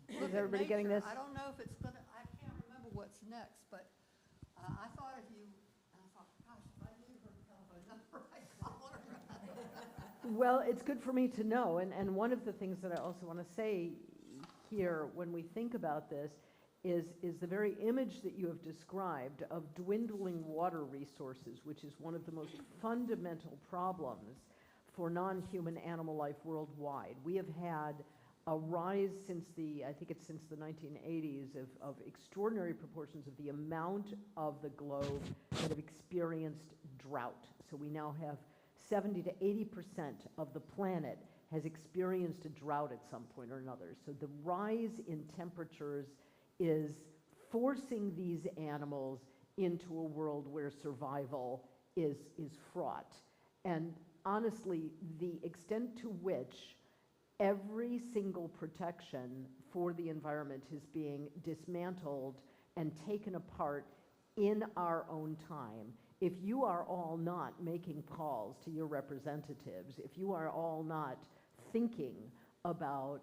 [SPEAKER 1] Is
[SPEAKER 8] Look at
[SPEAKER 1] everybody getting
[SPEAKER 8] Nature.
[SPEAKER 1] this?
[SPEAKER 8] I don't know if it's gonna, I can't remember what's next, but I thought if you, and I thought, gosh, if I knew her telephone number, I'd call her.
[SPEAKER 1] Well, it's good for me to know, and one of the things that I also want to say here when we think about this is the very image that you have described of dwindling water resources, which is one of the most fundamental problems for non-human animal life worldwide. We have had a rise since I think it's since the 1980s of extraordinary proportions of the amount of the globe that have experienced drought. So we now have 70 to 80% of the planet has experienced a drought at some point or another. So the rise in temperatures is forcing these animals into a world where survival is fraught. And honestly, the extent to which every single protection for the environment is being dismantled and taken apart in our own time. If you are all not making calls to your representatives, if you are all not thinking about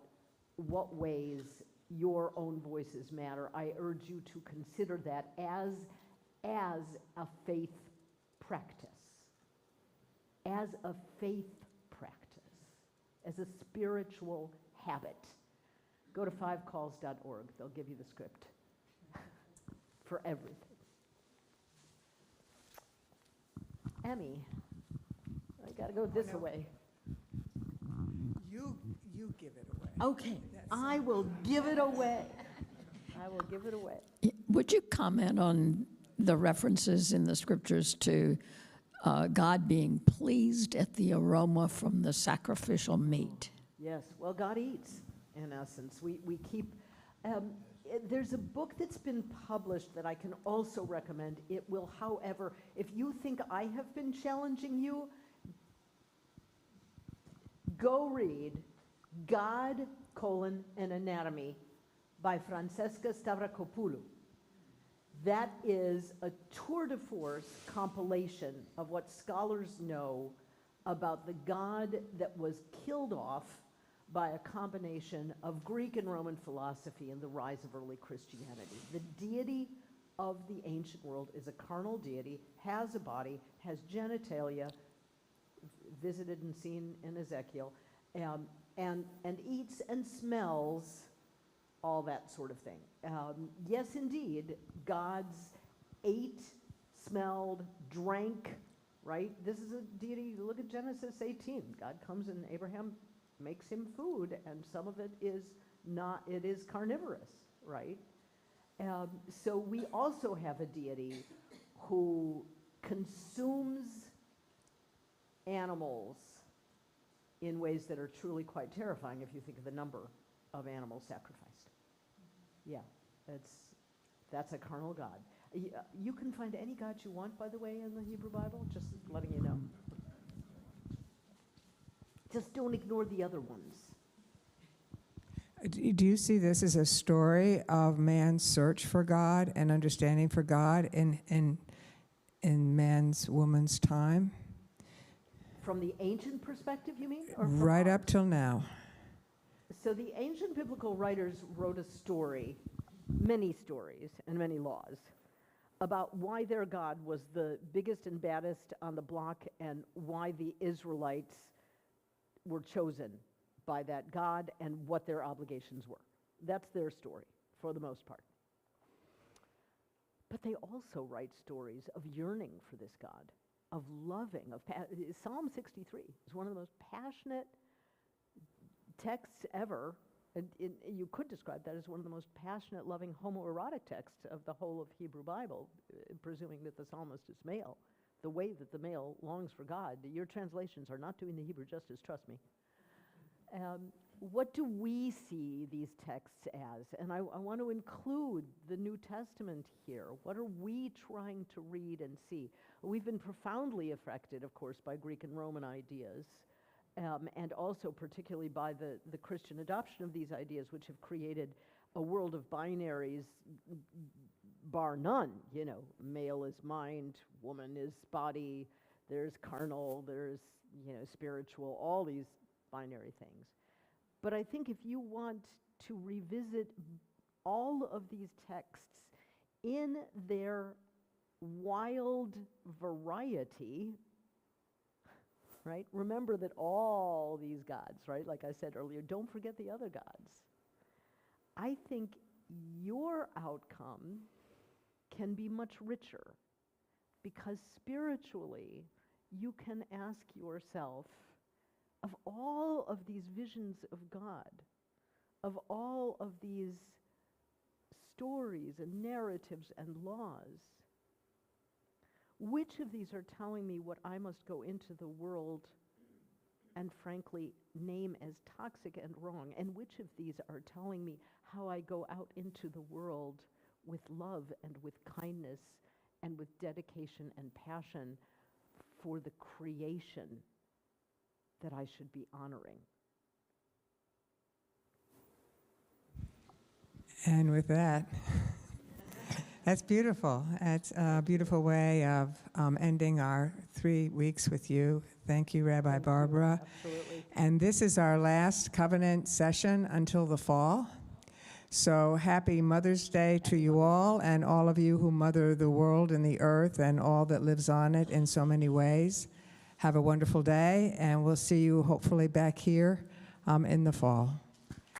[SPEAKER 1] what ways your own voices matter, I urge you to consider that as a faith practice. As a faith practice, as a spiritual habit. Go to 5calls.org. They'll give you the script for everything. Emmy, I got to go this way.
[SPEAKER 2] You give it away.
[SPEAKER 1] Okay, I will give it away. I will give it away.
[SPEAKER 9] Would you comment on the references in the scriptures to God being pleased at the aroma from the sacrificial meat?
[SPEAKER 1] Yes, well, God eats, in essence. We keep, there's a book that's been published that I can also recommend. It will, however, if you think I have been challenging you, go read God, an Anatomy by Francesca Stavrakopoulou. That is a tour de force compilation of what scholars know about the God that was killed off by a combination of Greek and Roman philosophy and the rise of early Christianity. The deity of the ancient world is a carnal deity, has a body, has genitalia, visited and seen in Ezekiel, and eats and smells, all that sort of thing. Yes, indeed, gods ate, smelled, drank, right? This is a deity, look at Genesis 18. God comes and Abraham makes him food, and some of it is not, it is carnivorous, right? So we also have a deity who consumes animals in ways that are truly quite terrifying if you think of the number of animals sacrificed. Yeah, that's a carnal god. You can find any god you want, by the way, in the Hebrew Bible, just letting you know. Just don't ignore the other ones.
[SPEAKER 2] Do you see this as a story of man's search for God and understanding for God in man's, woman's time?
[SPEAKER 1] From the ancient perspective, you mean? Or
[SPEAKER 2] Right up till now.
[SPEAKER 1] So the ancient biblical writers wrote a story, many stories and many laws, about why their God was the biggest and baddest on the block and why the Israelites were chosen by that God and what their obligations were. That's their story, for the most part. But they also write stories of yearning for this God, of loving, Psalm 63 is one of the most passionate texts ever And you could describe that as one of the most passionate, loving, homoerotic texts of the whole of Hebrew Bible, presuming that the psalmist is male. The way that the male longs for God. Your translations are not doing the Hebrew justice, trust me. What do we see these texts as? And I want to include the New Testament here. What are we trying to read and see? We've been profoundly affected, of course, by Greek and Roman ideas, and also particularly by the Christian adoption of these ideas, which have created a world of binaries, bar none. You know, male is mind, woman is body, there's carnal, there's, you know, spiritual, all these binary things. But I think if you want to revisit all of these texts in their wild variety, right? Remember that all these gods, right? Like I said earlier, don't forget the other gods. I think your outcome can be much richer because spiritually you can ask yourself, of all of these visions of God, of all of these stories and narratives and laws, which of these are telling me what I must go into the world and frankly name as toxic and wrong, and which of these are telling me how I go out into the world with love and with kindness and with dedication and passion for the creation that I should be honoring.
[SPEAKER 2] And with that, that's beautiful. That's a beautiful way of ending our 3 weeks with you. Thank you, Rabbi Barbara.
[SPEAKER 1] Absolutely.
[SPEAKER 2] And this is our last covenant session until the fall. So happy Mother's Day to you all and all of you who mother the world and the earth and all that lives on it in so many ways. Have a wonderful day, and we'll see you hopefully back here in the fall.